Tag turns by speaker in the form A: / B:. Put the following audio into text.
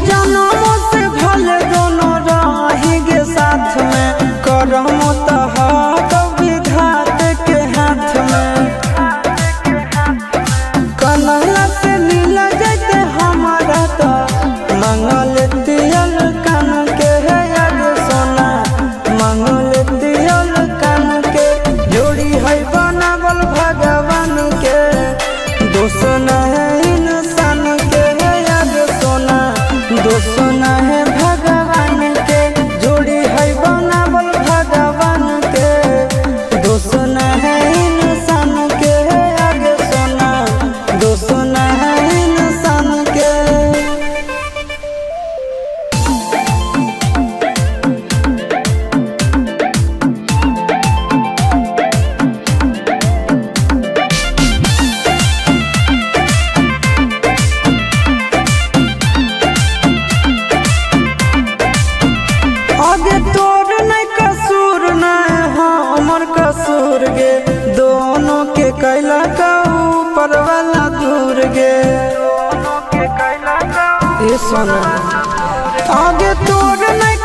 A: जन्मों से भले दोनों रहेंगे साथ में, करम तो विधात के हाथ में। कन्हैया से मिल जाते हमारा तो मंगल तियल कान के है याद सोना, मंगल तियल कान के। जोड़ी है बनावल भगवान के, दोष न है इंसान के है याद सोना, दोष न है भगवान के। जोड़ी है बनावल भगवान के, दोष न है इंसान के है याद सोना, दोष न है इंसान के। आगे तोर नहीं कसूर नहीं हमर कसूर गे, दोनों के कैला का ऊपर वाला दूर गे। ये सोना आगे तोर नहीं